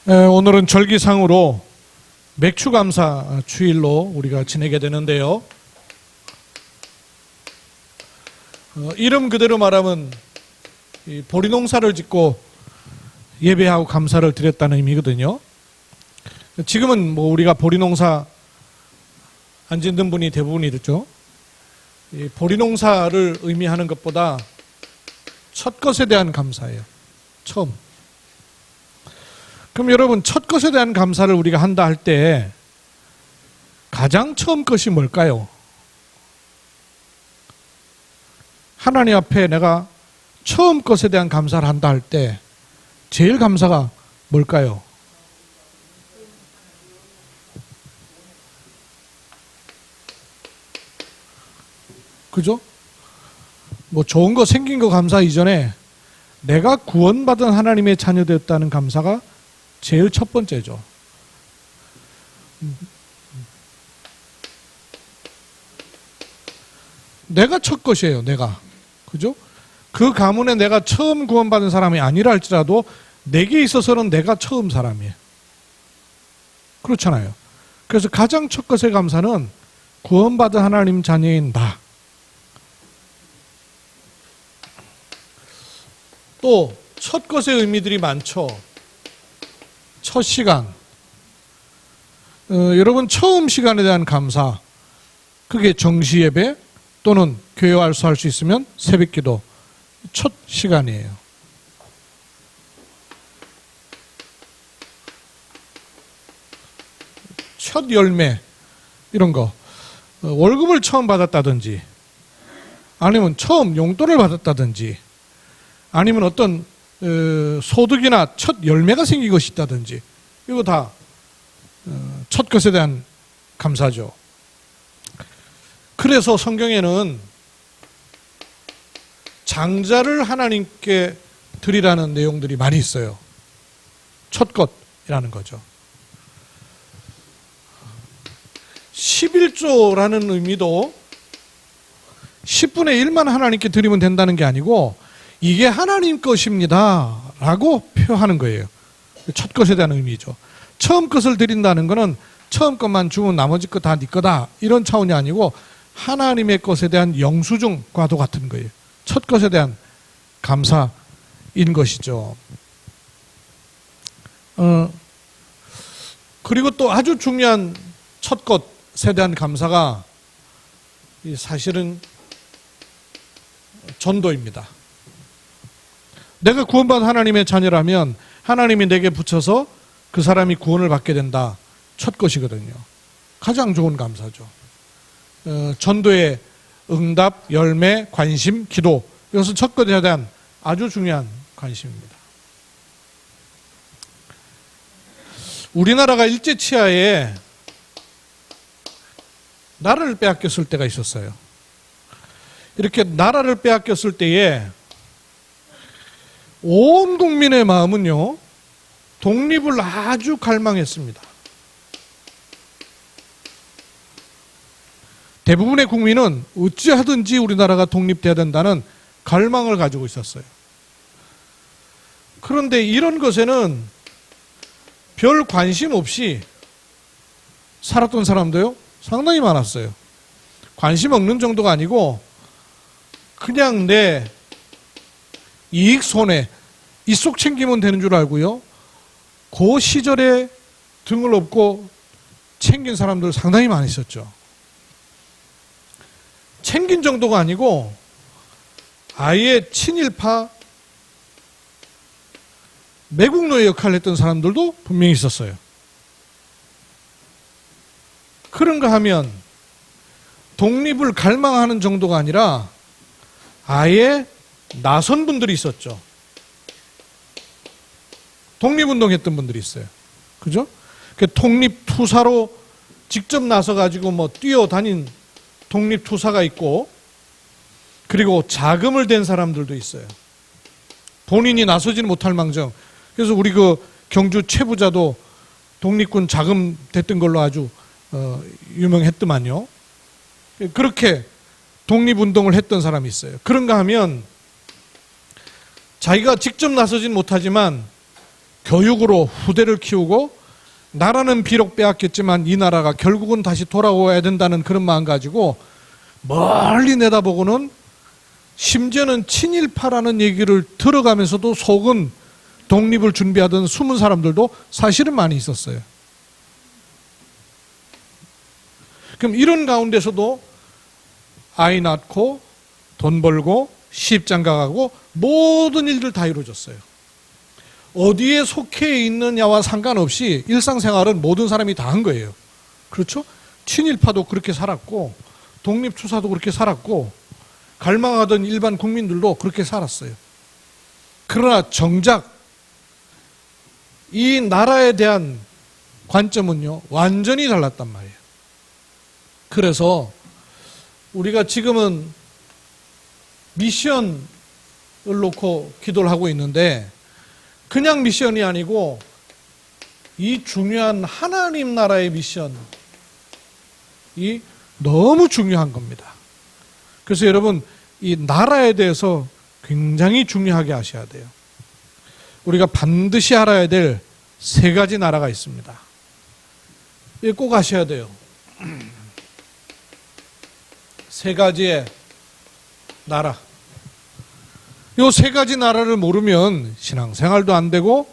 오늘은 절기상으로 맥추감사 주일로 우리가 지내게 되는데요. 이름 그대로 말하면 보리농사를 짓고 예배하고 감사를 드렸다는 의미거든요. 지금은 우리가 보리농사 안 짓는 분이 대부분이죠. 보리농사를 의미하는 것보다 첫 것에 대한 감사예요. 처음. 그럼 여러분, 첫 것에 대한 감사를 우리가 한다 할 때 가장 처음 것이 뭘까요? 하나님 앞에 내가 처음 것에 대한 감사를 한다 할 때 제일 감사가 뭘까요? 그죠? 좋은 거 생긴 거 감사 이전에 내가 구원받은 하나님의 자녀 되었다는 감사가 제일 첫 번째죠. 내가 첫 것이에요, 내가. 그죠? 그 가문에 내가 처음 구원받은 사람이 아니라 할지라도 내게 있어서는 내가 처음 사람이에요. 그렇잖아요. 그래서 가장 첫 것의 감사는 구원받은 하나님 자녀인 나. 또 첫 것의 의미들이 많죠. 첫 시간. 여러분, 처음 시간에 대한 감사. 그게 정시 예배 또는 교회 와서 할 수 있으면 새벽 기도. 첫 시간이에요. 첫 열매. 이런 거. 월급을 처음 받았다든지, 아니면 처음 용돈을 받았다든지, 아니면 어떤 소득이나 첫 열매가 생긴 것이 있다든지, 이거 다 첫 것에 대한 감사죠. 그래서 성경에는 장자를 하나님께 드리라는 내용들이 많이 있어요. 첫 것이라는 거죠. 11조라는 의미도 10분의 1만 하나님께 드리면 된다는 게 아니고 이게 하나님 것입니다 라고 표하는 거예요. 첫 것에 대한 의미죠. 처음 것을 드린다는 거는 처음 것만 주면 나머지 것 다 네 거다 이런 차원이 아니고 하나님의 것에 대한 영수증과도 같은 거예요. 첫 것에 대한 감사인 것이죠. 그리고 또 아주 중요한 첫 것에 대한 감사가 사실은 전도입니다. 내가 구원받은 하나님의 자녀라면 하나님이 내게 붙여서 그 사람이 구원을 받게 된다. 첫 것이거든요. 가장 좋은 감사죠. 전도의 응답, 열매, 관심, 기도. 이것은 첫 것에 대한 아주 중요한 관심입니다. 우리나라가 일제치하에 나라를 빼앗겼을 때가 있었어요. 이렇게 나라를 빼앗겼을 때에 온 국민의 마음은요, 독립을 아주 갈망했습니다. 대부분의 국민은 어찌하든지 우리나라가 독립돼야 된다는 갈망을 가지고 있었어요. 그런데 이런 것에는 별 관심 없이 살았던 사람도요, 상당히 많았어요. 관심 없는 정도가 아니고 그냥 내 이익 손해, 이속 챙기면 되는 줄 알고요. 그 시절에 등을 업고 챙긴 사람들 상당히 많이 있었죠. 챙긴 정도가 아니고 아예 친일파 매국노의 역할을 했던 사람들도 분명히 있었어요. 그런가 하면 독립을 갈망하는 정도가 아니라 아예 나선 분들이 있었죠. 독립운동했던 분들이 있어요. 그죠? 독립투사로 직접 나서가지고 뛰어다닌 독립투사가 있고, 그리고 자금을 댄 사람들도 있어요. 본인이 나서지는 못할 망정. 그래서 우리 경주 최부자도 독립군 자금 됐던 걸로 아주 유명했더만요. 그렇게 독립운동을 했던 사람이 있어요. 그런가 하면 자기가 직접 나서진 못하지만 교육으로 후대를 키우고 나라는 비록 빼앗겼지만 이 나라가 결국은 다시 돌아와야 된다는 그런 마음 가지고 멀리 내다보고는 심지어는 친일파라는 얘기를 들어가면서도 속은 독립을 준비하던 숨은 사람들도 사실은 많이 있었어요. 그럼 이런 가운데서도 아이 낳고 돈 벌고 시집장가 가고 모든 일들 다 이루어졌어요. 어디에 속해 있느냐와 상관없이 일상생활은 모든 사람이 다 한 거예요. 그렇죠? 친일파도 그렇게 살았고 독립투사도 그렇게 살았고 갈망하던 일반 국민들도 그렇게 살았어요. 그러나 정작 이 나라에 대한 관점은요 완전히 달랐단 말이에요. 그래서 우리가 지금은 미션을 놓고 기도를 하고 있는데 그냥 미션이 아니고 이 중요한 하나님 나라의 미션이 너무 중요한 겁니다. 그래서 여러분 이 나라에 대해서 굉장히 중요하게 아셔야 돼요. 우리가 반드시 알아야 될 세 가지 나라가 있습니다. 이거 꼭 아셔야 돼요. 세 가지의 나라. 이 세 가지 나라를 모르면 신앙생활도 안 되고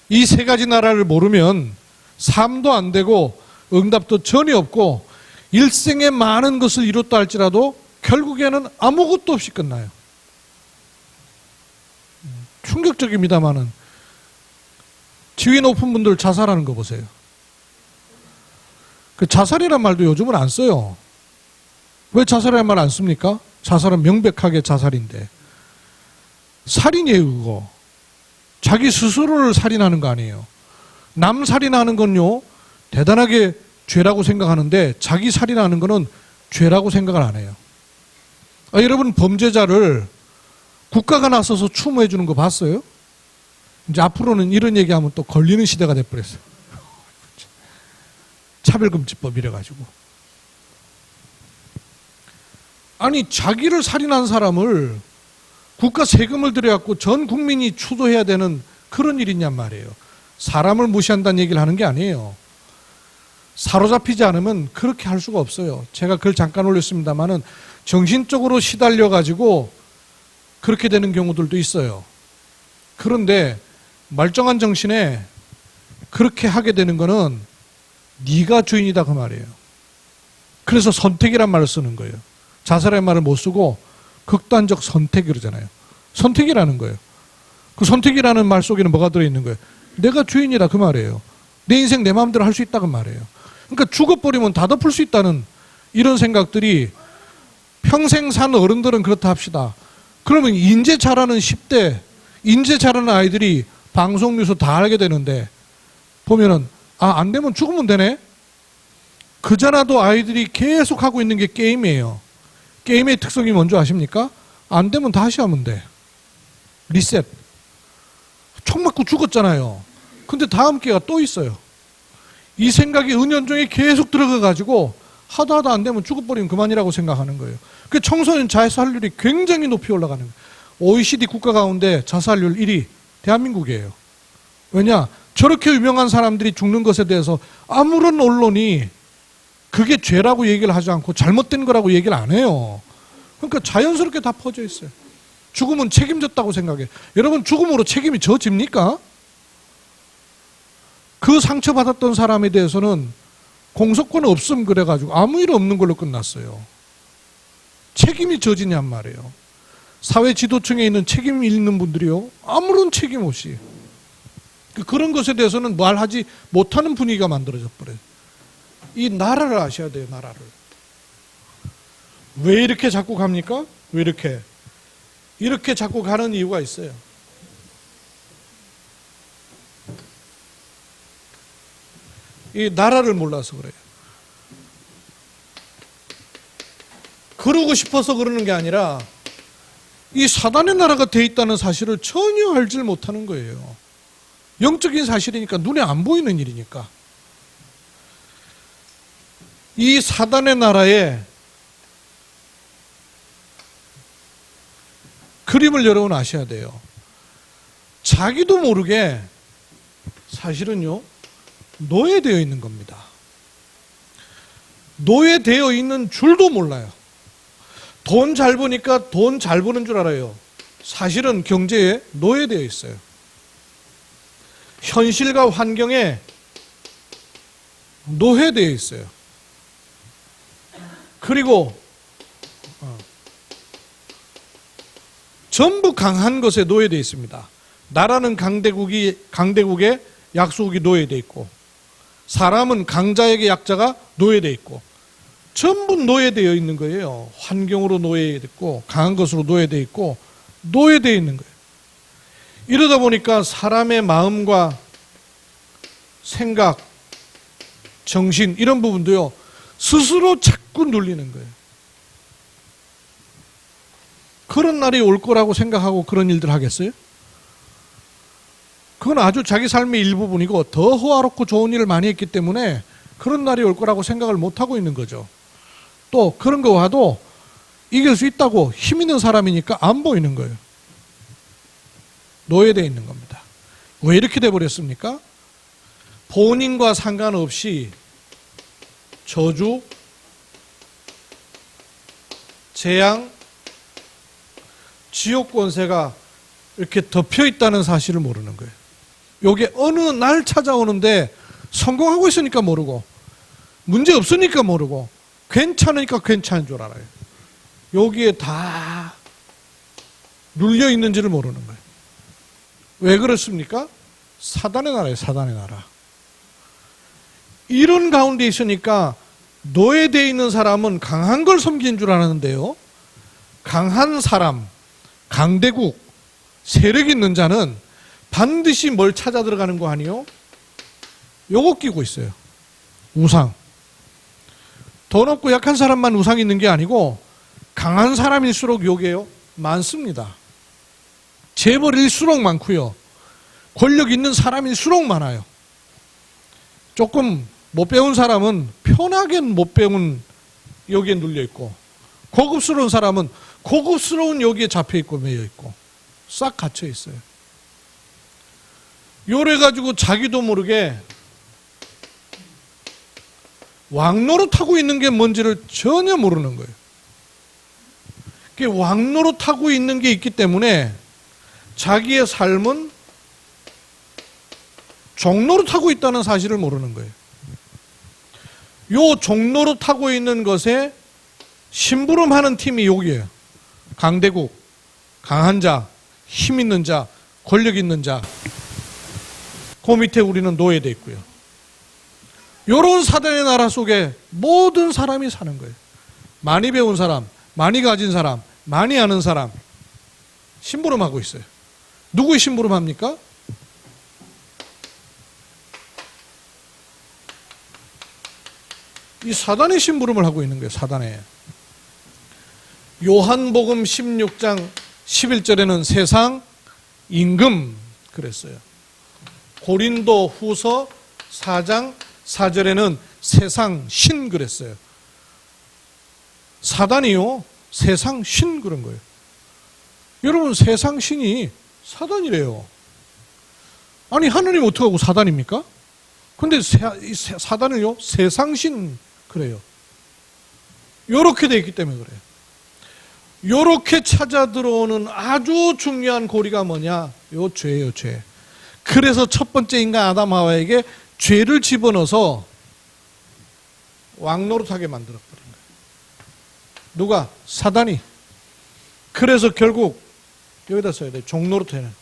이 세 가지 나라를 모르면 삶도 안 되고 응답도 전혀 없고 일생에 많은 것을 이뤘다 할지라도 결국에는 아무것도 없이 끝나요. 충격적입니다만은 지위 높은 분들 자살하는 거 보세요. 그 자살이란 말도 요즘은 안 써요. 왜 자살이란 말 안 씁니까? 자살은 명백하게 자살인데. 살인이에요, 그거. 자기 스스로를 살인하는 거 아니에요. 남 살인하는 건요, 대단하게 죄라고 생각하는데 자기 살인하는 거는 죄라고 생각을 안 해요. 여러분 범죄자를 국가가 나서서 추모해 주는 거 봤어요? 이제 앞으로는 이런 얘기하면 또 걸리는 시대가 돼버렸어요. 차별금지법 이래가지고. 아니 자기를 살인한 사람을 국가 세금을 들여갖고 전 국민이 추도해야 되는 그런 일이냔 말이에요. 사람을 무시한다는 얘기를 하는 게 아니에요. 사로잡히지 않으면 그렇게 할 수가 없어요. 제가 글 잠깐 올렸습니다마는 정신적으로 시달려가지고 그렇게 되는 경우들도 있어요. 그런데 멀쩡한 정신에 그렇게 하게 되는 거는 네가 주인이다 그 말이에요. 그래서 선택이란 말을 쓰는 거예요. 자살의 말을 못 쓰고 극단적 선택 이러잖아요. 선택이라는 거예요. 그 선택이라는 말 속에는 뭐가 들어있는 거예요? 내가 주인이다 그 말이에요. 내 인생 내 마음대로 할 수 있다 그 말이에요. 그러니까 죽어버리면 다 덮을 수 있다는 이런 생각들이 평생 산 어른들은 그렇다 합시다. 그러면 인제 자라는 10대, 인제 자라는 아이들이 방송 뉴스 다 알게 되는데 보면은 안 되면 죽으면 되네? 그자라도 아이들이 계속 하고 있는 게 게임이에요. 게임의 특성이 뭔지 아십니까? 안 되면 다시 하면 돼. 리셋. 총 맞고 죽었잖아요. 근데 다음 기회가 또 있어요. 이 생각이 은연중에 계속 들어가가지고 하다 안 되면 죽어버리면 그만이라고 생각하는 거예요. 그 청소년 자살률이 굉장히 높이 올라가는 거예요. OECD 국가 가운데 자살률 1위 대한민국이에요. 왜냐? 저렇게 유명한 사람들이 죽는 것에 대해서 아무런 언론이 그게 죄라고 얘기를 하지 않고 잘못된 거라고 얘기를 안 해요. 그러니까 자연스럽게 다 퍼져 있어요. 죽음은 책임졌다고 생각해요. 여러분 죽음으로 책임이 져집니까? 그 상처받았던 사람에 대해서는 공소권 없음 그래가지고 아무 일 없는 걸로 끝났어요. 책임이 져지냔 말이에요. 사회 지도층에 있는 책임 있는 분들이요 아무런 책임 없이 그런 것에 대해서는 말하지 못하는 분위기가 만들어져 버려요. 이 나라를 아셔야 돼요. 나라를. 왜 이렇게 자꾸 갑니까? 왜 이렇게 자꾸 가는 이유가 있어요. 이 나라를 몰라서 그래요. 그러고 싶어서 그러는 게 아니라 이 사단의 나라가 돼 있다는 사실을 전혀 알질 못하는 거예요. 영적인 사실이니까 눈에 안 보이는 일이니까. 이 사단의 나라에 그림을 여러분 아셔야 돼요. 자기도 모르게 사실은요, 노예되어 있는 겁니다. 노예되어 있는 줄도 몰라요. 돈 잘 버니까 돈 잘 버는 줄 알아요. 사실은 경제에 노예되어 있어요. 현실과 환경에 노예되어 있어요. 그리고 전부 강한 것에 노예되어 있습니다. 나라는 강대국의 약소국이 노예되어 있고, 사람은 강자에게 약자가 노예되어 있고, 전부 노예되어 있는 거예요. 환경으로 노예되고, 강한 것으로 노예되어 있고, 노예되어 있는 거예요. 이러다 보니까 사람의 마음과 생각, 정신 이런 부분도요, 스스로 자꾸 눌리는 거예요. 그런 날이 올 거라고 생각하고 그런 일들 하겠어요? 그건 아주 자기 삶의 일부분이고 더 호화롭고 좋은 일을 많이 했기 때문에 그런 날이 올 거라고 생각을 못하고 있는 거죠. 또 그런 거 와도 이길 수 있다고 힘 있는 사람이니까 안 보이는 거예요. 노예되어 있는 겁니다. 왜 이렇게 돼버렸습니까? 본인과 상관없이 저주, 재앙, 지옥 권세가 이렇게 덮여 있다는 사실을 모르는 거예요. 요게 어느 날 찾아오는데 성공하고 있으니까 모르고, 문제 없으니까 모르고, 괜찮으니까 괜찮은 줄 알아요. 여기에 다 눌려 있는지를 모르는 거예요. 왜 그렇습니까? 사단의 나라예요, 사단의 나라. 이런 가운데 있으니까 노예되어 있는 사람은 강한 걸 섬기는 줄 아는데요, 강한 사람, 강대국, 세력 있는 자는 반드시 뭘 찾아 들어가는 거 아니요? 요거 끼고 있어요. 우상. 돈 없고 약한 사람만 우상이 있는 게 아니고 강한 사람일수록 요게요, 많습니다. 재벌일수록 많고요, 권력 있는 사람일수록 많아요. 조금 못 배운 사람은 편하게 못 배운 여기에 눌려 있고, 고급스러운 사람은 고급스러운 여기에 잡혀 있고 매여 있고 싹 갇혀 있어요. 요래 가지고 자기도 모르게 왕노릇하고 있는 게 뭔지를 전혀 모르는 거예요. 왕노릇하고 있는 게 있기 때문에 자기의 삶은 종노릇하고 있다는 사실을 모르는 거예요. 요 종노릇하고 있는 것에 심부름하는 팀이 여기에요. 강대국, 강한 자, 힘 있는 자, 권력 있는 자. 그 밑에 우리는 노예되어 있고요. 이런 사단의 나라 속에 모든 사람이 사는 거예요. 많이 배운 사람, 많이 가진 사람, 많이 아는 사람 심부름하고 있어요. 누구의 심부름합니까? 이 사단의 심부름을 하고 있는 거예요. 사단의. 요한복음 16장 11절에는 세상 임금 그랬어요. 고린도 후서 4장 4절에는 세상 신 그랬어요. 사단이요, 세상 신 그런 거예요. 여러분, 세상 신이 사단이래요. 아니, 하느님 어떻게 하고 사단입니까? 근데 사단을요, 세상 신 그래요. 요렇게 돼 있기 때문에 그래요. 요렇게 찾아 들어오는 아주 중요한 고리가 뭐냐? 요 죄예요, 죄. 그래서 첫 번째 인간 아담 하와에게 죄를 집어넣어서 왕노릇하게 만들어버린 거예요. 누가? 사단이. 그래서 결국 여기다 써야 돼요. 종노릇해는.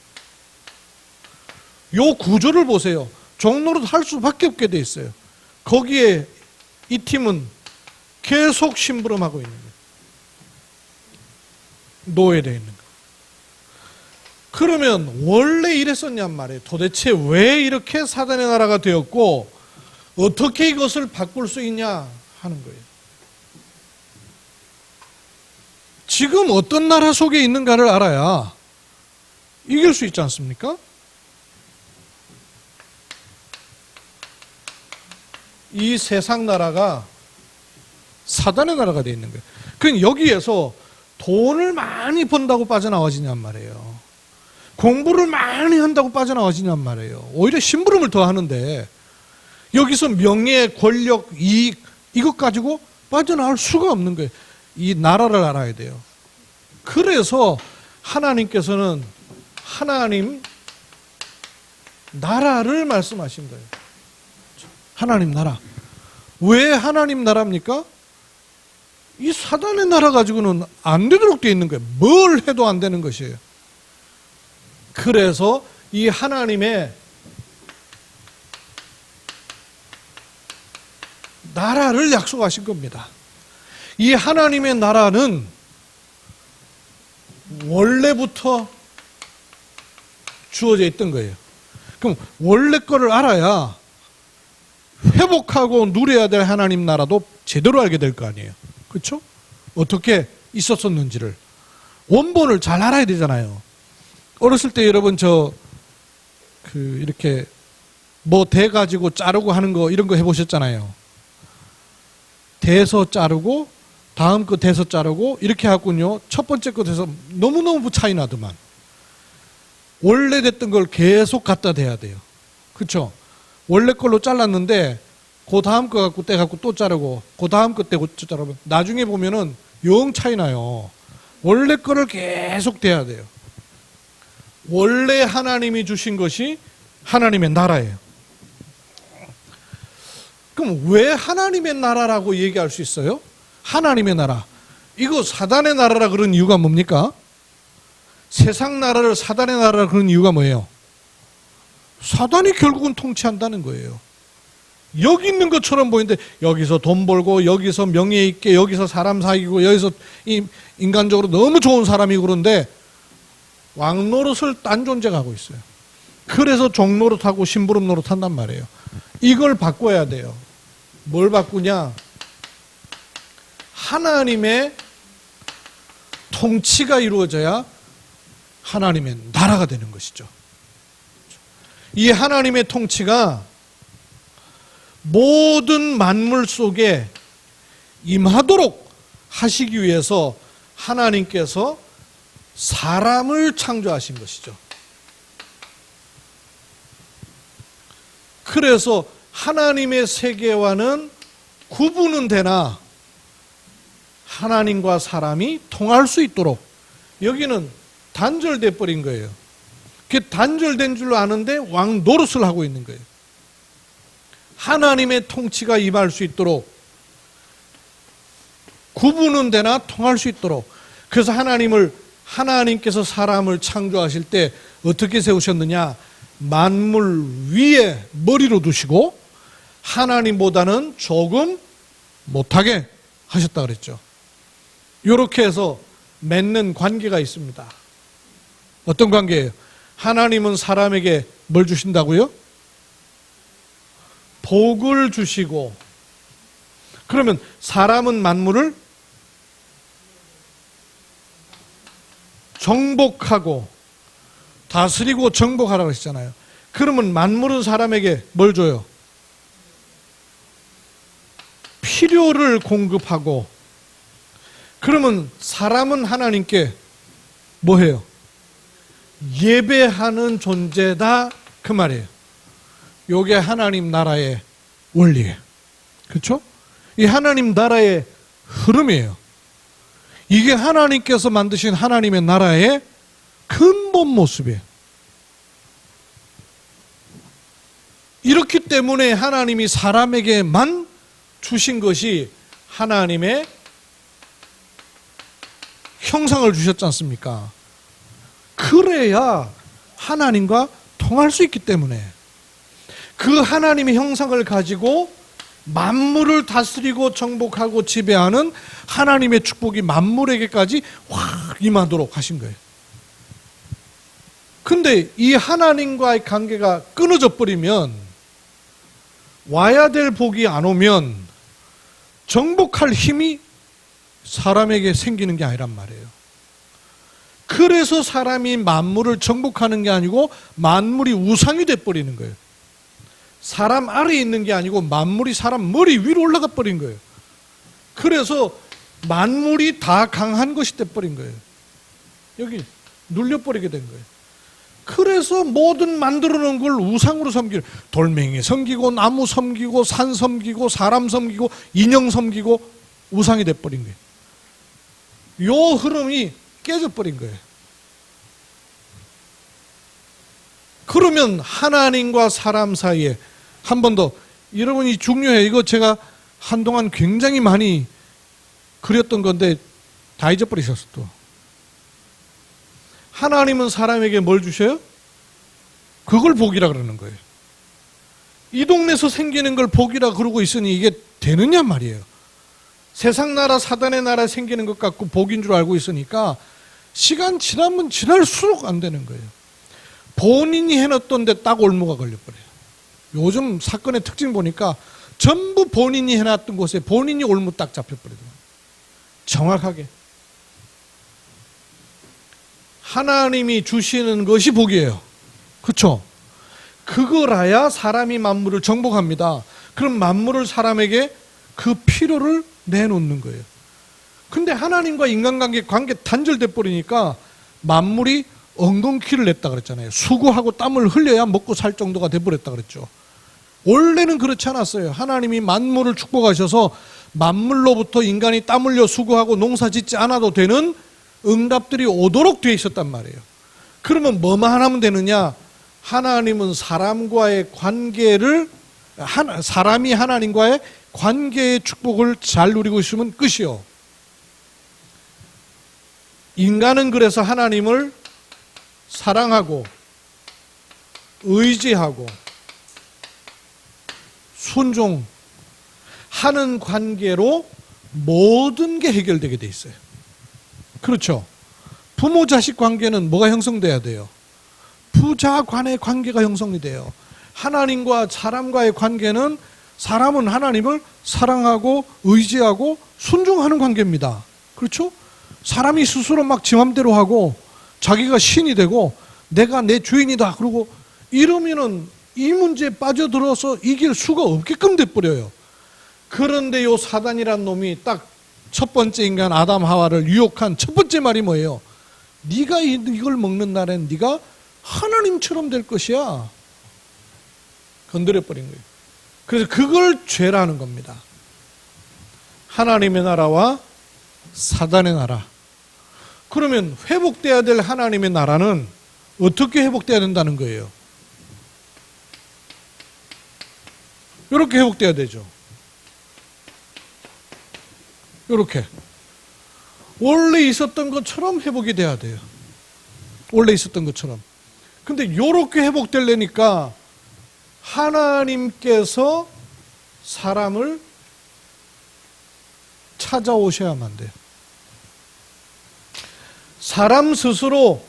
요 구조를 보세요. 종노릇 할 수밖에 없게 돼 있어요. 거기에 이 팀은 계속 심부름하고 있는 거예요. 노예되어 있는 거예요. 그러면 원래 이랬었냔 말이에요. 도대체 왜 이렇게 사단의 나라가 되었고 어떻게 이것을 바꿀 수 있냐 하는 거예요. 지금 어떤 나라 속에 있는가를 알아야 이길 수 있지 않습니까? 이 세상 나라가 사단의 나라가 되어 있는 거예요. 그럼 여기에서 돈을 많이 번다고 빠져나와지냔 말이에요. 공부를 많이 한다고 빠져나가시냔 말이에요. 오히려 심부름을 더 하는데 여기서 명예, 권력, 이익 이것 가지고 빠져나갈 수가 없는 거예요. 이 나라를 알아야 돼요. 그래서 하나님께서는 하나님 나라를 말씀하신 거예요. 하나님 나라. 왜 하나님 나라입니까? 이 사단의 나라 가지고는 안 되도록 되어 있는 거예요. 뭘 해도 안 되는 것이에요. 그래서 이 하나님의 나라를 약속하신 겁니다. 이 하나님의 나라는 원래부터 주어져 있던 거예요. 그럼 원래 거를 알아야 회복하고 누려야 될 하나님 나라도 제대로 알게 될 거 아니에요. 그렇죠? 어떻게 있었었는지를 원본을 잘 알아야 되잖아요. 어렸을 때 여러분 이렇게 뭐 대 가지고 자르고 하는 거 이런 거 해보셨잖아요. 대서 자르고 다음 거 대서 자르고 이렇게 하군요. 첫 번째 거 대서 너무너무 차이 나더만. 원래 됐던 걸 계속 갖다 대야 돼요. 그렇죠? 원래 걸로 잘랐는데 그 다음 거 갖고 떼갖고 또 자르고 그 다음 거 떼고 또 자르면 나중에 보면은 영 차이 나요. 원래 거를 계속 대야 돼요. 원래 하나님이 주신 것이 하나님의 나라예요. 그럼 왜 하나님의 나라라고 얘기할 수 있어요? 하나님의 나라. 이거 사단의 나라라 그런 이유가 뭡니까? 세상 나라를 사단의 나라라 그런 이유가 뭐예요? 사단이 결국은 통치한다는 거예요. 여기 있는 것처럼 보이는데 여기서 돈 벌고 여기서 명예 있게 여기서 사람 사귀고 여기서 인간적으로 너무 좋은 사람이고 그런데 왕노릇을 딴 존재가 하고 있어요. 그래서 종노릇하고 심부름 노릇한단 말이에요. 이걸 바꿔야 돼요. 뭘 바꾸냐? 하나님의 통치가 이루어져야 하나님의 나라가 되는 것이죠. 이 하나님의 통치가 모든 만물 속에 임하도록 하시기 위해서 하나님께서 사람을 창조하신 것이죠. 그래서 하나님의 세계와는 구분은 되나 하나님과 사람이 통할 수 있도록 여기는 단절돼 버린 거예요. 그게 단절된 줄로 아는데 왕 노릇을 하고 있는 거예요. 하나님의 통치가 임할 수 있도록 구분은 되나 통할 수 있도록. 그래서 하나님께서 사람을 창조하실 때 어떻게 세우셨느냐? 만물 위에 머리로 두시고 하나님보다는 조금 못하게 하셨다 그랬죠. 이렇게 해서 맺는 관계가 있습니다. 어떤 관계예요? 하나님은 사람에게 뭘 주신다고요? 복을 주시고, 그러면 사람은 만물을 정복하고 다스리고 정복하라고 했잖아요. 그러면 만물은 사람에게 뭘 줘요? 필요를 공급하고, 그러면 사람은 하나님께 뭐 해요? 예배하는 존재다 그 말이에요. 이게 하나님 나라의 원리예요. 그렇죠? 이 하나님 나라의 흐름이에요. 이게 하나님께서 만드신 하나님의 나라의 근본 모습이에요. 이렇기 때문에 하나님이 사람에게만 주신 것이 하나님의 형상을 주셨지 않습니까? 그래야 하나님과 통할 수 있기 때문에 그 하나님의 형상을 가지고 만물을 다스리고 정복하고 지배하는 하나님의 축복이 만물에게까지 확 임하도록 하신 거예요. 근데 이 하나님과의 관계가 끊어져 버리면, 와야 될 복이 안 오면 정복할 힘이 사람에게 생기는 게 아니란 말이에요. 그래서 사람이 만물을 정복하는 게 아니고 만물이 우상이 돼버리는 거예요. 사람 아래에 있는 게 아니고 만물이 사람 머리 위로 올라가 버린 거예요. 그래서 만물이 다 강한 것이 돼버린 거예요. 여기 눌려버리게 된 거예요. 그래서 모든 만들어 놓은 걸 우상으로 섬기는, 돌멩이 섬기고 나무 섬기고 산 섬기고 사람 섬기고 인형 섬기고 우상이 돼버린 거예요. 요 흐름이 깨져버린 거예요. 그러면 하나님과 사람 사이에 한 번 더, 여러분이 중요해요. 이거 제가 한동안 굉장히 많이 그렸던 건데 다 잊어버리셨어 또. 하나님은 사람에게 뭘 주셔요? 그걸 복이라 그러는 거예요. 이 동네에서 생기는 걸 복이라 그러고 있으니 이게 되느냐 말이에요. 세상 나라 사단의 나라에 생기는 것 같고 복인 줄 알고 있으니까 시간 지나면 지날수록 안 되는 거예요. 본인이 해놨던 데 딱 올무가 걸려버려요. 요즘 사건의 특징 보니까 전부 본인이 해놨던 곳에 본인이 올무 딱 잡혀버리더라고요. 정확하게. 하나님이 주시는 것이 복이에요. 그렇죠? 그거라야 사람이 만물을 정복합니다. 그럼 만물을 사람에게 그 필요를 내놓는 거예요. 근데 하나님과 인간관계 단절돼 버리니까 만물이 엉겅퀴를 냈다 그랬잖아요. 수고하고 땀을 흘려야 먹고 살 정도가 돼버렸다 그랬죠. 원래는 그렇지 않았어요. 하나님이 만물을 축복하셔서 만물로부터 인간이 땀 흘려 수고하고 농사 짓지 않아도 되는 응답들이 오도록 되어 있었단 말이에요. 그러면 뭐만 하면 되느냐? 하나님은 사람과의 관계를, 사람이 하나님과의 관계의 축복을 잘 누리고 있으면 끝이요. 인간은 그래서 하나님을 사랑하고 의지하고 순종하는 관계로 모든 게 해결되게 돼 있어요. 그렇죠? 부모 자식 관계는 뭐가 형성돼야 돼요? 부자 간의 관계가 형성이 돼요. 하나님과 사람과의 관계는, 사람은 하나님을 사랑하고 의지하고 순종하는 관계입니다. 그렇죠? 사람이 스스로 막 지 맘대로 하고 자기가 신이 되고 내가 내 주인이다 그러고 이러면은 이 문제에 빠져들어서 이길 수가 없게끔 돼버려요. 그런데 요 사단이란 놈이 딱 첫 번째 인간 아담 하와를 유혹한 첫 번째 말이 뭐예요? 네가 이걸 먹는 날엔 네가 하나님처럼 될 것이야. 건드려버린 거예요. 그래서 그걸 죄라는 겁니다. 하나님의 나라와 사단의 나라. 그러면 회복돼야 될 하나님의 나라는 어떻게 회복돼야 된다는 거예요? 이렇게 회복돼야 되죠. 이렇게. 원래 있었던 것처럼 회복이 돼야 돼요. 원래 있었던 것처럼. 근데 이렇게 회복되려니까 하나님께서 사람을 찾아오셔야만 돼요. 사람 스스로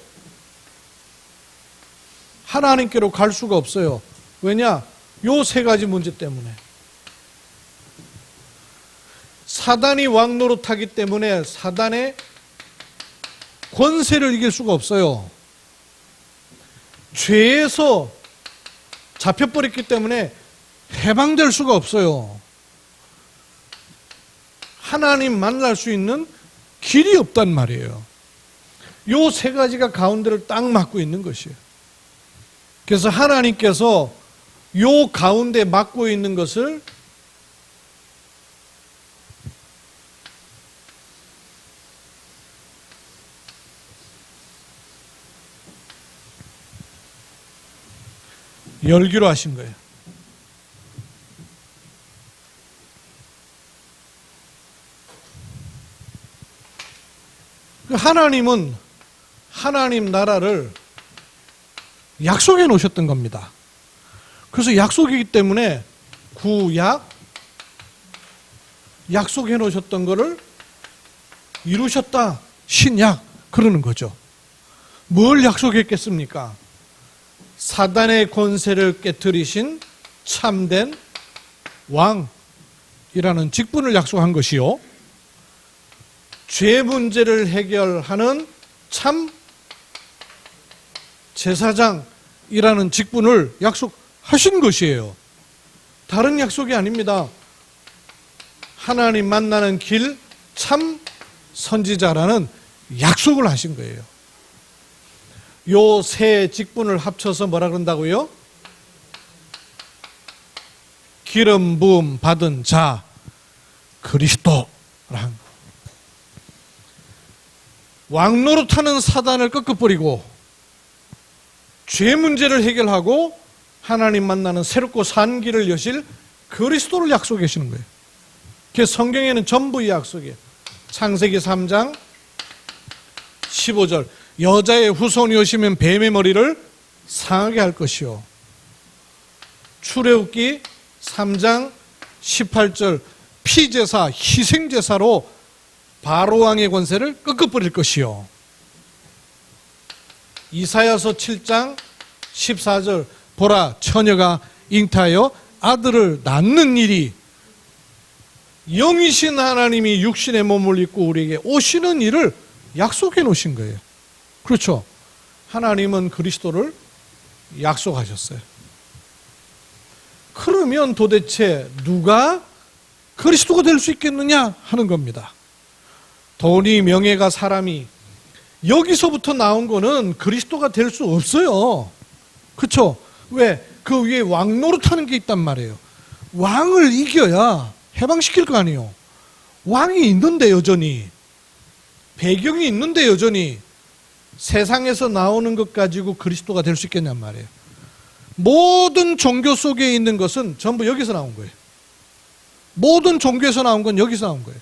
하나님께로 갈 수가 없어요. 왜냐? 요 세 가지 문제 때문에. 사단이 왕노릇하기 때문에 사단의 권세를 이길 수가 없어요. 죄에서 잡혀버렸기 때문에 해방될 수가 없어요. 하나님 만날 수 있는 길이 없단 말이에요. 요 세 가지가 가운데를 딱 막고 있는 것이에요. 그래서 하나님께서 요 가운데 막고 있는 것을 열기로 하신 거예요. 하나님은 하나님 나라를 약속해 놓으셨던 겁니다. 그래서 약속이기 때문에 구약, 약속해 놓으셨던 거를 이루셨다. 신약, 그러는 거죠. 뭘 약속했겠습니까? 사단의 권세를 깨뜨리신 참된 왕이라는 직분을 약속한 것이요. 죄 문제를 해결하는 참 제사장이라는 직분을 약속하신 것이에요. 다른 약속이 아닙니다. 하나님 만나는 길 참 선지자라는 약속을 하신 거예요. 요 세 직분을 합쳐서 뭐라 그런다고요? 기름 부음 받은 자 그리스도랑. 왕노릇하는 사단을 꺾어버리고 죄 문제를 해결하고 하나님 만나는 새롭고 산 길을 여실 그리스도를 약속해 주시는 거예요. 그래서 성경에는 전부 이 약속이에요. 창세기 3장 15절 여자의 후손이 오시면 뱀의 머리를 상하게 할 것이요. 출애굽기 3장 18절 피제사 희생제사로 바로왕의 권세를 꺾어버릴 것이요. 이사야서 7장 14절 보라 처녀가 잉타하여 아들을 낳는 일이 영이신 하나님이 육신의 몸을 입고 우리에게 오시는 일을 약속해 놓으신 거예요. 그렇죠? 하나님은 그리스도를 약속하셨어요. 그러면 도대체 누가 그리스도가 될 수 있겠느냐 하는 겁니다. 돈이, 명예가, 사람이 여기서부터 나온 거는 그리스도가 될 수 없어요. 그렇죠? 왜? 그 위에 왕 노릇하는 게 있단 말이에요. 왕을 이겨야 해방시킬 거 아니에요. 왕이 있는데 여전히, 배경이 있는데 여전히 세상에서 나오는 것 가지고 그리스도가 될 수 있겠냔 말이에요. 모든 종교 속에 있는 것은 전부 여기서 나온 거예요. 모든 종교에서 나온 건 여기서 나온 거예요.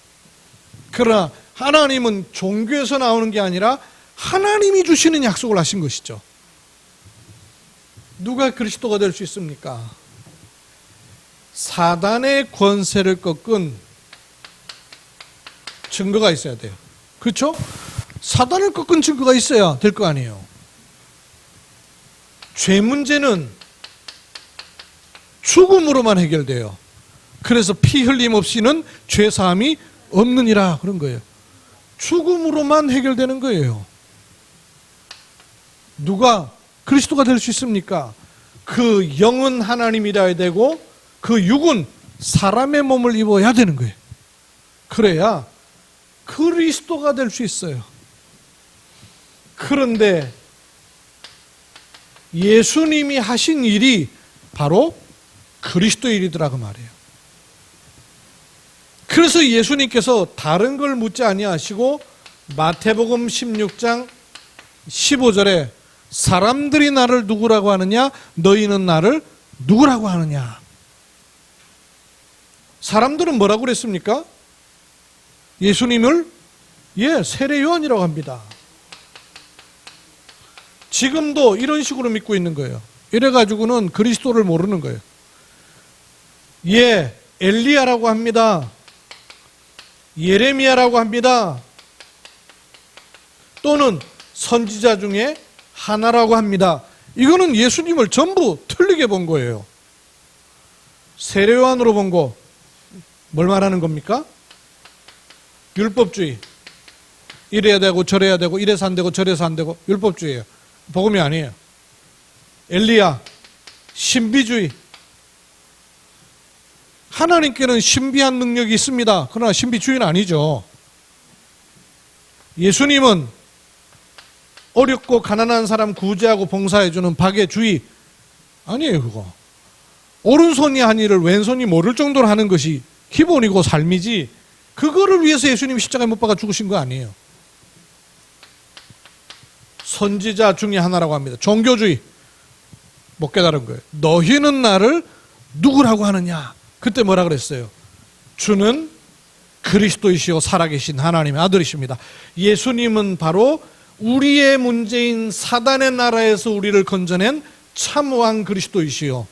그러나 하나님은 종교에서 나오는 게 아니라 하나님이 주시는 약속을 하신 것이죠. 누가 그리스도가 될 수 있습니까? 사단의 권세를 꺾은 증거가 있어야 돼요. 그렇죠? 사단을 꺾은 증거가 있어야 될 거 아니에요. 죄 문제는 죽음으로만 해결돼요. 그래서 피 흘림 없이는 죄 사함이 없느니라 그런 거예요. 죽음으로만 해결되는 거예요. 누가 그리스도가 될 수 있습니까? 그 영은 하나님이라야 되고 그 육은 사람의 몸을 입어야 되는 거예요. 그래야 그리스도가 될 수 있어요. 그런데 예수님이 하신 일이 바로 그리스도 일이더라고 말이에요. 그래서 예수님께서 다른 걸 묻지 아니하시고 마태복음 16장 15절에 사람들이 나를 누구라고 하느냐 너희는 나를 누구라고 하느냐. 사람들은 뭐라고 그랬습니까? 예수님을 세례 요한이라고 합니다. 지금도 이런 식으로 믿고 있는 거예요. 이래가지고는 그리스도를 모르는 거예요. 엘리야라고 합니다. 예레미야라고 합니다. 또는 선지자 중에 하나라고 합니다. 이거는 예수님을 전부 틀리게 본 거예요. 세례 요한으로 본 거 뭘 말하는 겁니까? 율법주의. 이래야 되고 저래야 되고 이래서 안 되고 저래서 안 되고 율법주의예요. 복음이 아니에요. 엘리야 신비주의. 하나님께는 신비한 능력이 있습니다. 그러나 신비주의는 아니죠. 예수님은 어렵고 가난한 사람 구제하고 봉사해주는 박애주의 아니에요. 그거 오른손이 한 일을 왼손이 모를 정도로 하는 것이 기본이고 삶이지 그거를 위해서 예수님이 십자가에 못 박아 죽으신 거 아니에요. 선지자 중에 하나라고 합니다. 종교주의 못 깨달은 거예요. 너희는 나를 누구라고 하느냐. 그때 뭐라 그랬어요? 주는 그리스도이시오 살아계신 하나님의 아들이십니다. 예수님은 바로 우리의 문제인 사단의 나라에서 우리를 건져낸 참왕 그리스도이시오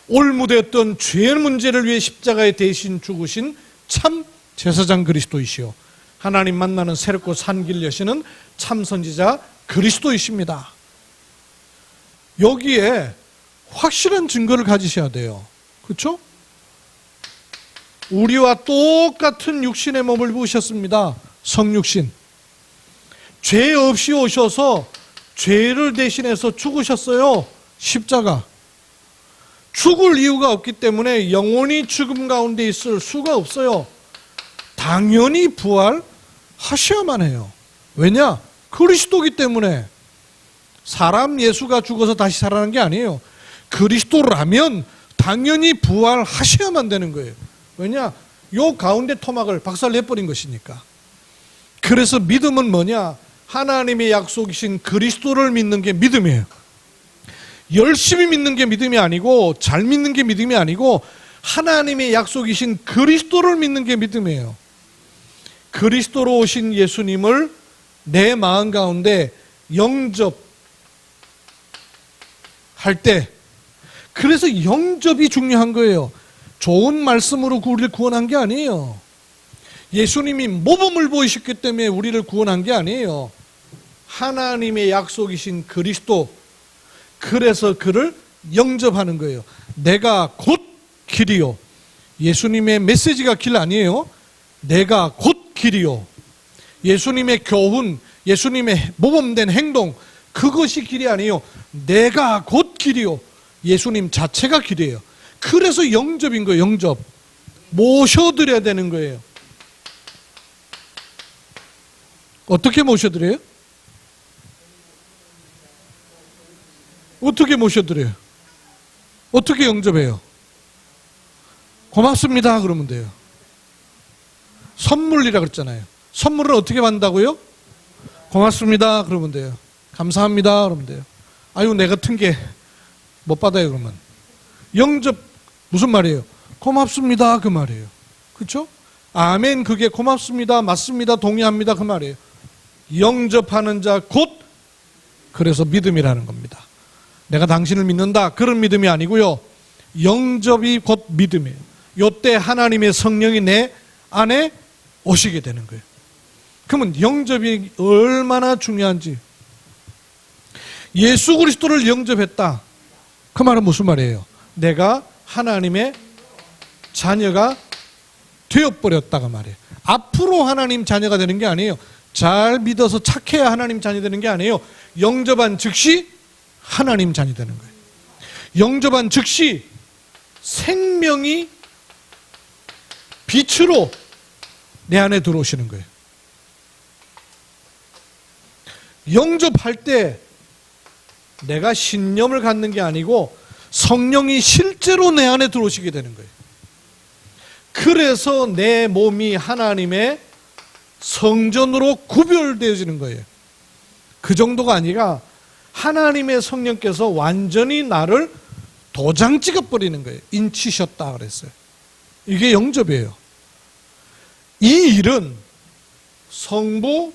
올무되었던 죄의 문제를 위해 십자가에 대신 죽으신 참 제사장 그리스도이시오 하나님 만나는 새롭고 산 길 여시는 참 선지자 그리스도이십니다. 여기에 확실한 증거를 가지셔야 돼요. 그렇죠? 우리와 똑같은 육신의 몸을 입으셨습니다. 성육신. 죄 없이 오셔서 죄를 대신해서 죽으셨어요. 십자가. 죽을 이유가 없기 때문에 영원히 죽음 가운데 있을 수가 없어요. 당연히 부활하셔야만 해요. 왜냐? 그리스도기 때문에. 사람 예수가 죽어서 다시 살아난 게 아니에요. 그리스도라면 당연히 부활하셔야만 되는 거예요. 왜냐? 요 가운데 토막을 박살내버린 것이니까. 그래서 믿음은 뭐냐? 하나님의 약속이신 그리스도를 믿는 게 믿음이에요. 열심히 믿는 게 믿음이 아니고, 잘 믿는 게 믿음이 아니고, 하나님의 약속이신 그리스도를 믿는 게 믿음이에요. 그리스도로 오신 예수님을 내 마음 가운데 영접할 때, 그래서 영접이 중요한 거예요. 좋은 말씀으로 우리를 구원한 게 아니에요. 예수님이 모범을 보이셨기 때문에 우리를 구원한 게 아니에요. 하나님의 약속이신 그리스도, 그래서 그를 영접하는 거예요. 내가 곧 길이요. 예수님의 메시지가 길 아니에요. 내가 곧 길이요. 예수님의 교훈, 예수님의 모범된 행동, 그것이 길이 아니에요. 내가 곧 길이요. 예수님 자체가 길이에요. 그래서 영접인 거예요. 영접. 모셔드려야 되는 거예요. 어떻게 모셔드려요? 어떻게 모셔드려요? 어떻게 영접해요? 고맙습니다 그러면 돼요. 선물이라 그랬잖아요. 선물을 어떻게 받는다고요? 고맙습니다 그러면 돼요. 감사합니다 그러면 돼요. 아유 내 같은 게 못 받아요 그러면. 영접 무슨 말이에요? 고맙습니다 그 말이에요. 그렇죠? 아멘 그게 고맙습니다 맞습니다 동의합니다 그 말이에요. 영접하는 자 곧 그래서 믿음이라는 겁니다. 내가 당신을 믿는다 그런 믿음이 아니고요. 영접이 곧 믿음이에요. 이때 하나님의 성령이 내 안에 오시게 되는 거예요. 그러면 영접이 얼마나 중요한지. 예수 그리스도를 영접했다. 그 말은 무슨 말이에요? 내가 하나님의 자녀가 되어버렸다가 말이에요. 앞으로 하나님 자녀가 되는 게 아니에요. 잘 믿어서 착해야 하나님 자녀 되는 게 아니에요. 영접한 즉시 하나님 자녀 되는 거예요. 영접한 즉시 생명이 빛으로 내 안에 들어오시는 거예요. 영접할 때 내가 신념을 갖는 게 아니고 성령이 실제로 내 안에 들어오시게 되는 거예요. 그래서 내 몸이 하나님의 성전으로 구별되어지는 거예요. 그 정도가 아니라 하나님의 성령께서 완전히 나를 도장 찍어버리는 거예요. 인치셨다 그랬어요. 이게 영접이에요. 이 일은 성부,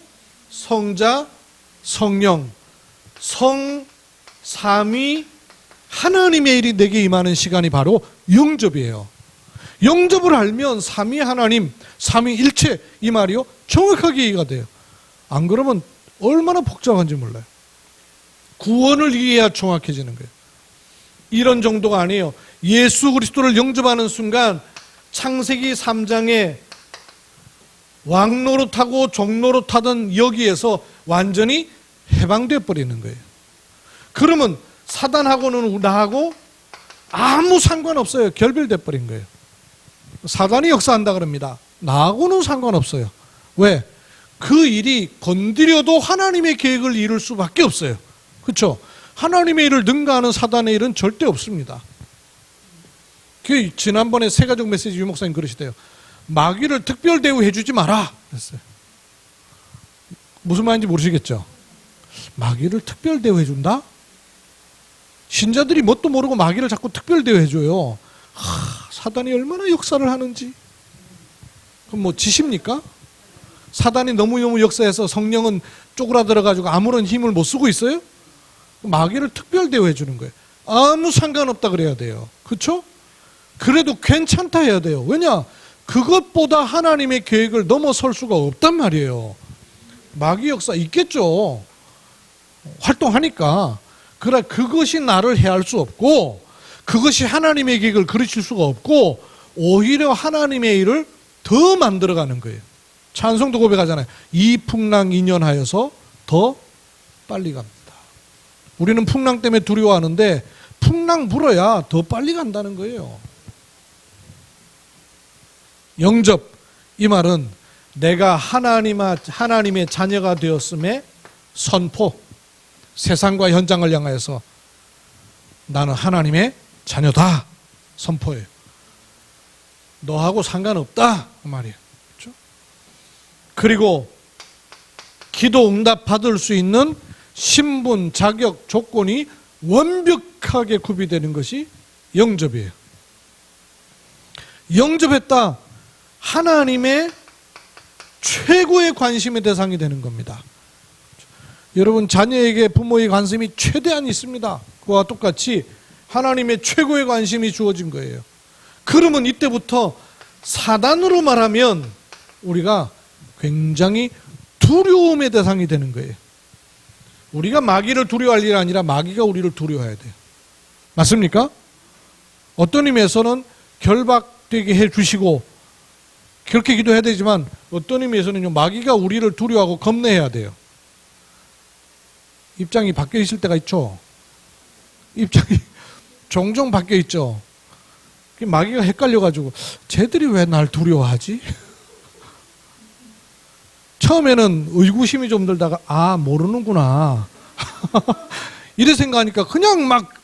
성자, 성령, 성삼위 하나님의 일이 내게 임하는 시간이 바로 영접이에요. 영접을 알면 삼위 하나님, 삼위일체 이 말이요 정확하게 이해가 돼요. 안 그러면 얼마나 복잡한지 몰라요. 구원을 이해해야 정확해지는 거예요. 이런 정도가 아니에요. 예수 그리스도를 영접하는 순간 창세기 3장에 왕노릇하고 종노릇하던 여기에서 완전히 해방되어 버리는 거예요. 그러면 사단하고는 나하고 아무 상관없어요. 결별돼 버린 거예요. 사단이 역사한다 그럽니다. 나하고는 상관없어요. 왜? 그 일이 건드려도 하나님의 계획을 이룰 수밖에 없어요. 그렇죠? 하나님의 일을 능가하는 사단의 일은 절대 없습니다. 그 지난번에 세가족 메시지 유 목사님 그러시대요. 마귀를 특별 대우해 주지 마라 그랬어요. 무슨 말인지 모르시겠죠? 마귀를 특별 대우해 준다? 신자들이 뭣도 모르고 마귀를 자꾸 특별 대우해 줘요. 사단이 얼마나 역사를 하는지. 그럼 뭐 지십니까? 사단이 너무너무 역사해서 성령은 쪼그라들어가지고 아무런 힘을 못 쓰고 있어요? 마귀를 특별 대우해 주는 거예요. 아무 상관없다 그래야 돼요. 그렇죠? 그래도 괜찮다 해야 돼요. 왜냐? 그것보다 하나님의 계획을 넘어설 수가 없단 말이에요. 마귀 역사 있겠죠. 활동하니까. 그러나 그것이 나를 해할 수 없고 그것이 하나님의 계획을 그르칠 수가 없고 오히려 하나님의 일을 더 만들어가는 거예요. 찬송도 고백하잖아요. 이 풍랑 인연하여서 더 빨리 갑니다. 우리는 풍랑 때문에 두려워하는데 풍랑 불어야 더 빨리 간다는 거예요. 영접, 이 말은 내가 하나님의 자녀가 되었음의 선포, 세상과 현장을 향하여서 나는 하나님의 자녀다 선포해요. 너하고 상관없다 그 말이에요. 그렇죠? 그리고 기도 응답 받을 수 있는 신분, 자격, 조건이 완벽하게 구비되는 것이 영접이에요. 영접했다. 하나님의 최고의 관심의 대상이 되는 겁니다. 여러분, 자녀에게 부모의 관심이 최대한 있습니다. 그와 똑같이 하나님의 최고의 관심이 주어진 거예요. 그러면 이때부터 사단으로 말하면 우리가 굉장히 두려움의 대상이 되는 거예요. 우리가 마귀를 두려워할 일이 아니라 마귀가 우리를 두려워해야 돼요. 맞습니까? 어떤 의미에서는 결박되게 해주시고 그렇게 기도해야 되지만 어떤 의미에서는요, 마귀가 우리를 두려워하고 겁내야 돼요. 입장이 바뀌어 있을 때가 있죠. 입장이 종종 바뀌어 있죠. 마귀가 헷갈려가지고 쟤들이 왜 날 두려워하지? 처음에는 의구심이 좀 들다가 아, 모르는구나 이래 생각하니까 그냥 막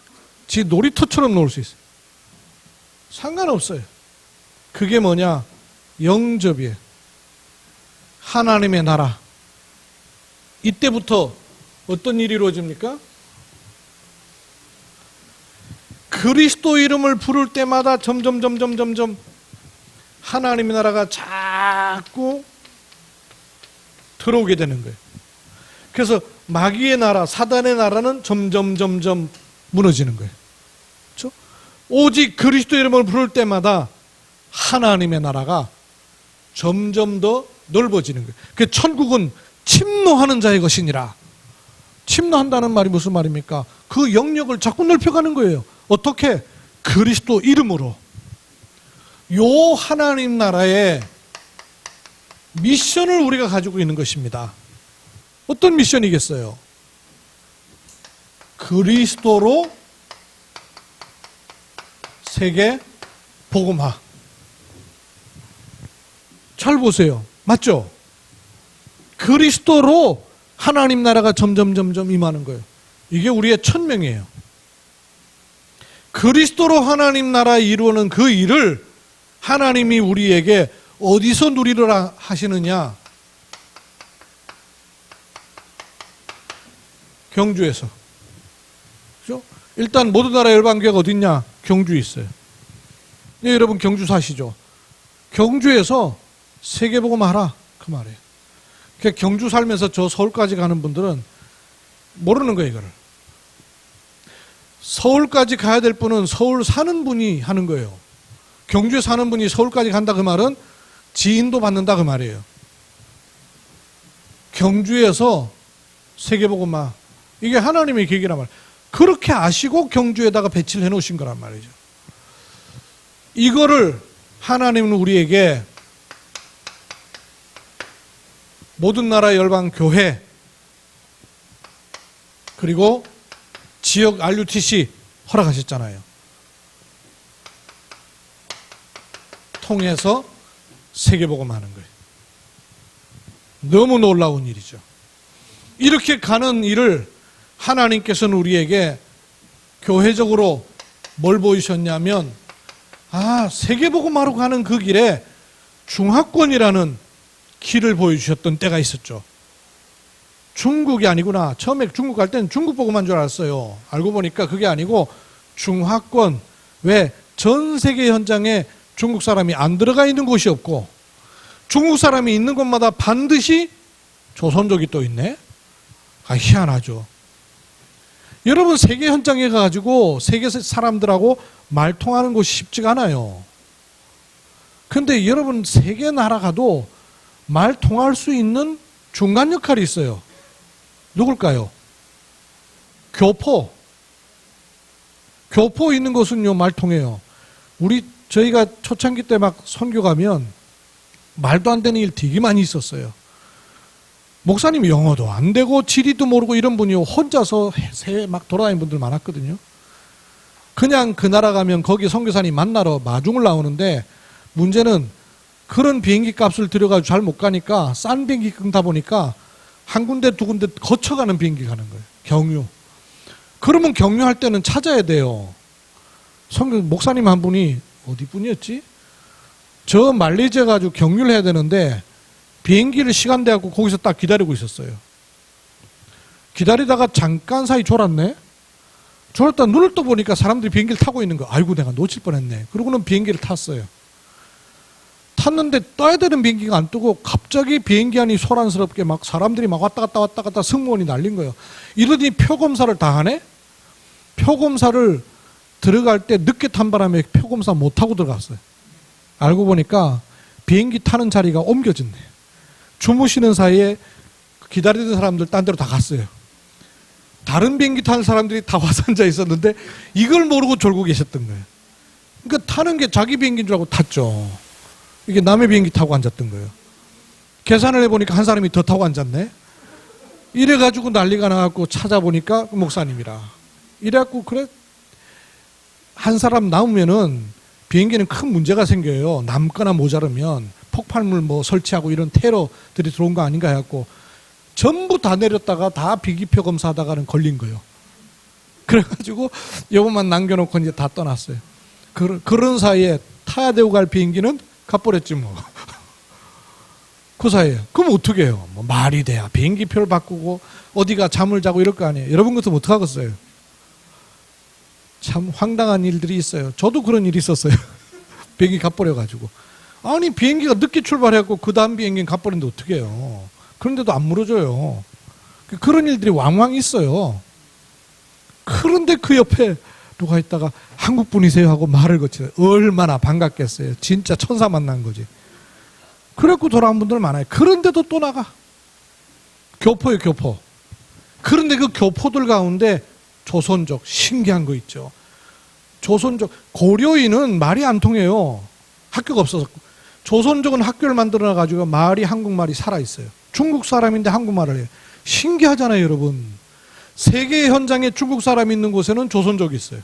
지 놀이터처럼 놀 수 있어요. 상관없어요. 그게 뭐냐? 영접이에요. 하나님의 나라. 이때부터 어떤 일이 이루어집니까? 그리스도 이름을 부를 때마다 점점 하나님의 나라가 자꾸 들어오게 되는 거예요. 그래서 마귀의 나라, 사단의 나라는 점점 무너지는 거예요. 그렇죠? 오직 그리스도 이름을 부를 때마다 하나님의 나라가 점점 더 넓어지는 거예요. 그 천국은 침노하는 자의 것이니라. 침노한다는 말이 무슨 말입니까? 그 영역을 자꾸 넓혀가는 거예요. 어떻게? 그리스도 이름으로. 요 하나님 나라의 미션을 우리가 가지고 있는 것입니다. 어떤 미션이겠어요? 그리스도로 세계 복음화. 잘 보세요. 맞죠? 그리스도로 하나님 나라가 점점 임하는 거예요. 이게 우리의 천명이에요. 그리스도로 하나님 나라 이루는 그 일을 하나님이 우리에게 어디서 누리라 하시느냐? 경주에서. 그죠? 일단 모든 나라 열방교회가 어디 있냐? 경주에 있어요. 네, 여러분 경주 사시죠? 경주에서 세계복음 하라 그 말이에요. 그러니까 경주 살면서 저 서울까지 가는 분들은 모르는 거예요, 이거를. 서울까지 가야 될 분은 서울 사는 분이 하는 거예요. 경주에 사는 분이 서울까지 간다 그 말은 지인도 받는다 그 말이에요. 경주에서 세계복음화, 이게 하나님의 계획이란 말이에요. 그렇게 아시고 경주에다가 배치를 해놓으신 거란 말이죠. 이거를 하나님은 우리에게 모든 나라 열방 교회 그리고 지역 RUTC 허락하셨잖아요. 통해서 세계복음하는 거예요. 너무 놀라운 일이죠. 이렇게 가는 일을 하나님께서는 우리에게 교회적으로 뭘 보이셨냐면, 세계복음하러 가는 그 길에 중화권이라는 길을 보여주셨던 때가 있었죠. 중국이 아니구나. 처음에 중국 갈 때는 중국 복음한 줄 알았어요. 알고 보니까 그게 아니고 중화권, 왜 전 세계 현장에 중국 사람이 안 들어가 있는 곳이 없고 중국 사람이 있는 곳마다 반드시 조선족이 또 있네. 희한하죠. 여러분, 세계 현장에 가가지고 세계 사람들하고 말 통하는 곳이 쉽지가 않아요. 근데 여러분, 세계 나라 가도 말 통할 수 있는 중간 역할이 있어요. 누굴까요? 교포. 교포 있는 곳은요, 말 통해요. 저희가 초창기 때 막 선교 가면 말도 안 되는 일 되게 많이 있었어요. 목사님이 영어도 안 되고 지리도 모르고 이런 분이 혼자서 해외 막 돌아다니는 분들 많았거든요. 그냥 그 나라 가면 거기 선교사님 만나러 마중을 나오는데 문제는 그런 비행기 값을 들여가지고 잘 못 가니까 싼 비행기 끊다 보니까 한 군데 두 군데 거쳐가는 비행기 가는 거예요. 경유. 그러면 경유할 때는 찾아야 돼요. 목사님 한 분이 어디 분이었지? 저 말레이시아 가지고 경유를 해야 되는데 비행기를 시간 돼갖고 거기서 딱 기다리고 있었어요. 기다리다가 잠깐 사이 졸았네. 졸았다 눈을 떠보니까 사람들이 비행기를 타고 있는 거. 아이고 내가 놓칠 뻔했네. 그러고는 비행기를 탔어요. 탔는데 떠야 되는 비행기가 안 뜨고 갑자기 비행기 안이 소란스럽게 막 사람들이 막 왔다 갔다 승무원이 날린 거예요. 이러더니 표검사를 다 하네? 표검사를 들어갈 때 늦게 탄 바람에 표검사 못 타고 들어갔어요. 알고 보니까 비행기 타는 자리가 옮겨졌네. 주무시는 사이에 기다리던 사람들 딴 데로 다 갔어요. 다른 비행기 타는 사람들이 다 와서 앉아 있었는데 이걸 모르고 졸고 계셨던 거예요. 그러니까 타는 게 자기 비행기인 줄 알고 탔죠. 이게 남의 비행기 타고 앉았던 거예요. 계산을 해보니까 한 사람이 더 타고 앉았네. 이래가지고 난리가 나갖고 찾아보니까 목사님이라. 이래갖고 그래 한 사람 남으면은 비행기는 큰 문제가 생겨요. 남거나 모자르면 폭발물 뭐 설치하고 이런 테러들이 들어온 거 아닌가 해갖고 전부 다 내렸다가 다 비기표 검사하다가는 걸린 거예요. 그래가지고 요것만 남겨놓고 이제 다 떠났어요. 그런 사이에 타야 되고 갈 비행기는 가버렸지 뭐. 그 사이에. 그럼 어떻게 해요? 뭐 말이 돼야 비행기표를 바꾸고 어디가 잠을 자고 이럴 거 아니에요. 여러분 같으면 어떡하겠어요? 참 황당한 일들이 있어요. 저도 그런 일이 있었어요. 비행기 가버려가지고. 아니 비행기가 늦게 출발해갖고 그 다음 비행기는 가버렸는데 어떻게 해요? 그런데도 안 물어줘요. 그런 일들이 왕왕 있어요. 그런데 그 옆에 누가 있다가 한국 분이세요 하고 말을 거치요. 얼마나 반갑겠어요. 진짜 천사 만난 거지. 그래갖고 돌아온 분들 많아요. 그런데도 또 나가. 교포예요, 교포. 그런데 그 교포들 가운데 조선족 신기한 거 있죠. 조선족 고려인은 말이 안 통해요. 학교가 없어서. 조선족은 학교를 만들어 가지고 말이 한국말이 살아 있어요. 중국 사람인데 한국말을 해요. 신기하잖아요, 여러분. 세계 현장에 중국 사람이 있는 곳에는 조선족이 있어요.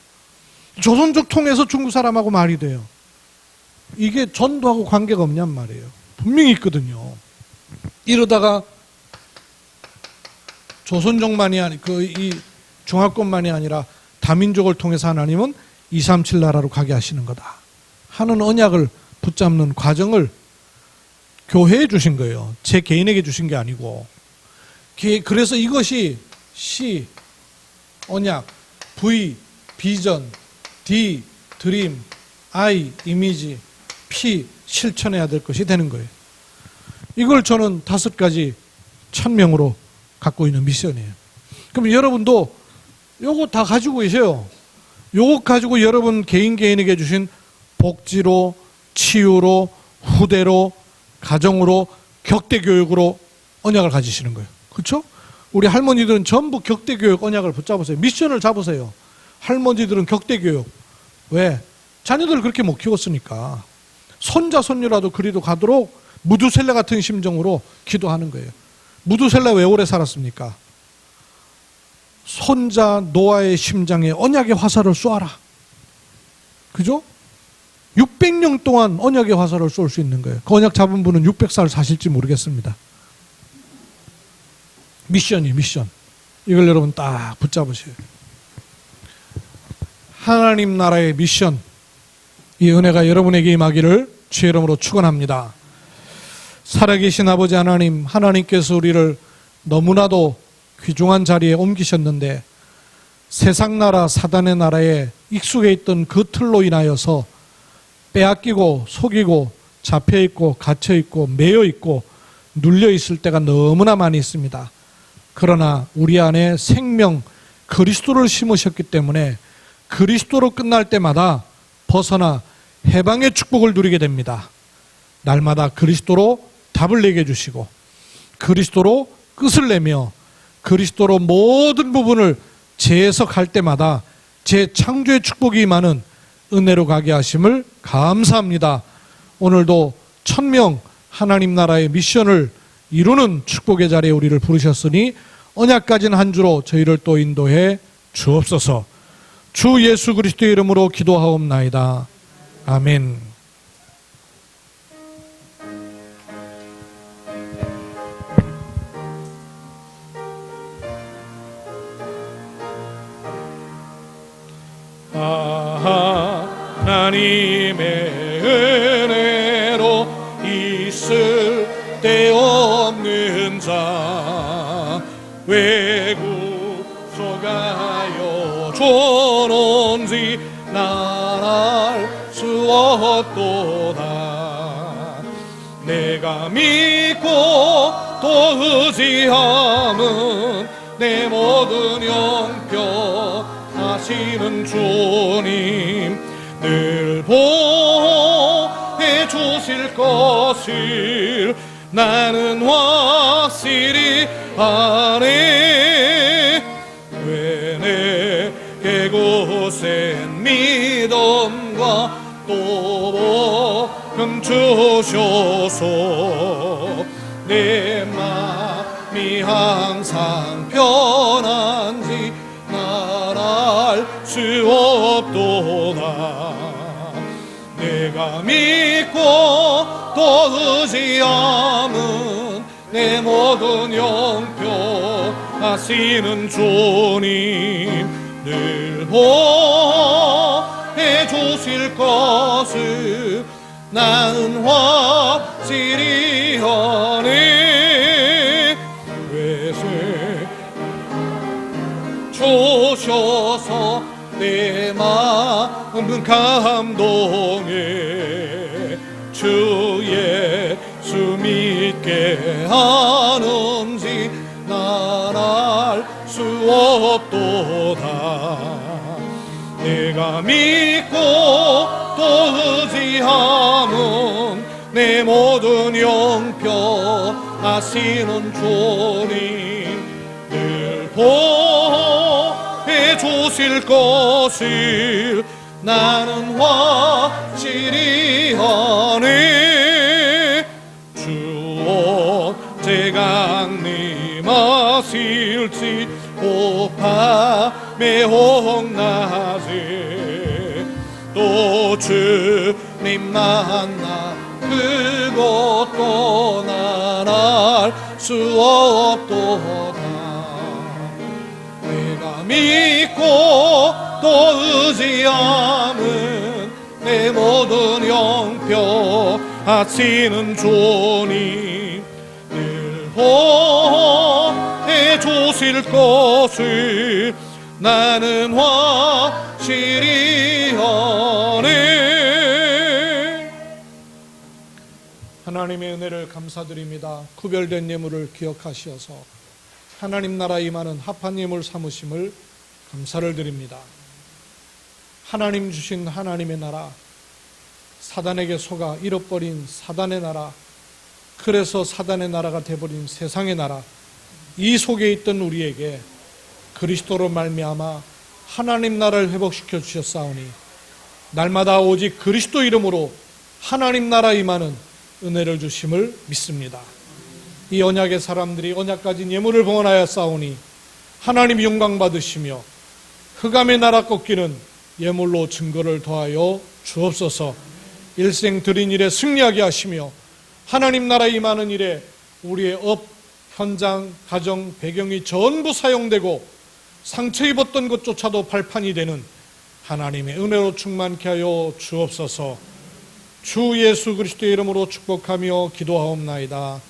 조선족 통해서 중국 사람하고 말이 돼요. 이게 전도하고 관계가 없냔 말이에요. 분명히 있거든요. 이러다가 조선족만이 아니 이 중화권만이 아니라 다민족을 통해서 하나님은 237 나라로 가게 하시는 거다 하는 언약을 붙잡는 과정을 교회에 주신 거예요. 제 개인에게 주신 게 아니고. 그래서 이것이 C, 언약, V, 비전, D, 드림, I, 이미지, P, 실천해야 될 것이 되는 거예요. 이걸 저는 5가지 1000명으로 갖고 있는 미션이에요. 그럼 여러분도 요거 다 가지고 계세요. 요거 가지고 여러분 개인에게 주신 복지로, 치유로, 후대로, 가정으로, 격대교육으로 언약을 가지시는 거예요. 그렇죠? 우리 할머니들은 전부 격대교육 언약을 붙잡으세요. 미션을 잡으세요. 할머니들은 격대교육. 왜? 자녀들을 그렇게 못 키웠으니까. 손자, 손녀라도 그리도 가도록 무두셀라 같은 심정으로 기도하는 거예요. 무두셀라 왜 오래 살았습니까? 손자 노아의 심장에 언약의 화살을 쏘아라. 그죠? 600년 동안 언약의 화살을 쏠 수 있는 거예요. 그 언약 잡은 분은 600살 사실지 모르겠습니다. 미션이에요, 미션. 이걸 여러분 딱 붙잡으세요. 하나님 나라의 미션. 이 은혜가 여러분에게 임하기를 주의 이름으로 축원합니다. 살아계신 아버지 하나님, 하나님께서 우리를 너무나도 귀중한 자리에 옮기셨는데 세상 나라, 사단의 나라에 익숙해 있던 그 틀로 인하여서 빼앗기고 속이고 잡혀있고 갇혀있고 매여있고 눌려있을 때가 너무나 많이 있습니다. 그러나 우리 안에 생명 그리스도를 심으셨기 때문에 그리스도로 끝날 때마다 벗어나 해방의 축복을 누리게 됩니다. 날마다 그리스도로 답을 내게 해주시고 그리스도로 끝을 내며 그리스도로 모든 부분을 재해석할 때마다 재창조의 축복이 임하는 은혜로 가게 하심을 감사합니다. 오늘도 1000명 하나님 나라의 미션을 이루는 축복의 자리에 우리를 부르셨으니 언약 가진 한 주로 저희를 또 인도해 주옵소서. 주 예수 그리스도의 이름으로 기도하옵나이다. 아멘. 주옵도다. 내가 믿고 또 의지함은 내 모든 영표 하시는 주님 늘 보호해 주실 것을 나는 확실히 아네. 왜 내게 고센 믿음과 또 복음 주셔서 내 마음이 항상 편한지 날 알 수 없도다. 내가 믿고 또 의지함은 내 모든 영표 하시는 주님 늘 보호해 주실 것을 나는 확실히 아네. 외세 주셔서 내 마음은 감동해 주 예수 믿게 하는지 난 알 수 없도다. 내가 믿고 또 의지함은 내 모든 영표 하시는 주님 늘 보호해 주실 것을 나는 확실히 아네. 주 언제가 임하실지 밤에 혹낮에 또 주님 만나 그것도 난 알 수 없도다. 내가 믿고 또 의지함은 내 모든 영표 하시는 주님 늘 보호해 주실 것을 나는 확실히 아네. 하나님의 은혜를 감사드립니다. 구별된 예물을 기억하시어서 하나님 나라 임하는 합한 예물 삼으심을 감사를 드립니다. 하나님 주신 하나님의 나라, 사단에게 속아 잃어버린 사단의 나라, 그래서 사단의 나라가 되어버린 세상의 나라, 이 속에 있던 우리에게 그리스도로 말미암아 하나님 나라를 회복시켜 주셨사오니 날마다 오직 그리스도 이름으로 하나님 나라 임하는 은혜를 주심을 믿습니다. 이 언약의 사람들이 언약 가진 예물을 봉헌하였사오니 하나님 영광 받으시며 흑암의 나라 꺾이는 예물로 증거를 더하여 주옵소서. 일생 드린 일에 승리하게 하시며 하나님 나라 임하는 일에 우리의 업, 현장, 가정, 배경이 전부 사용되고 상처 입었던 것조차도 발판이 되는 하나님의 은혜로 충만케 하여 주옵소서. 주 예수 그리스도의 이름으로 축복하며 기도하옵나이다.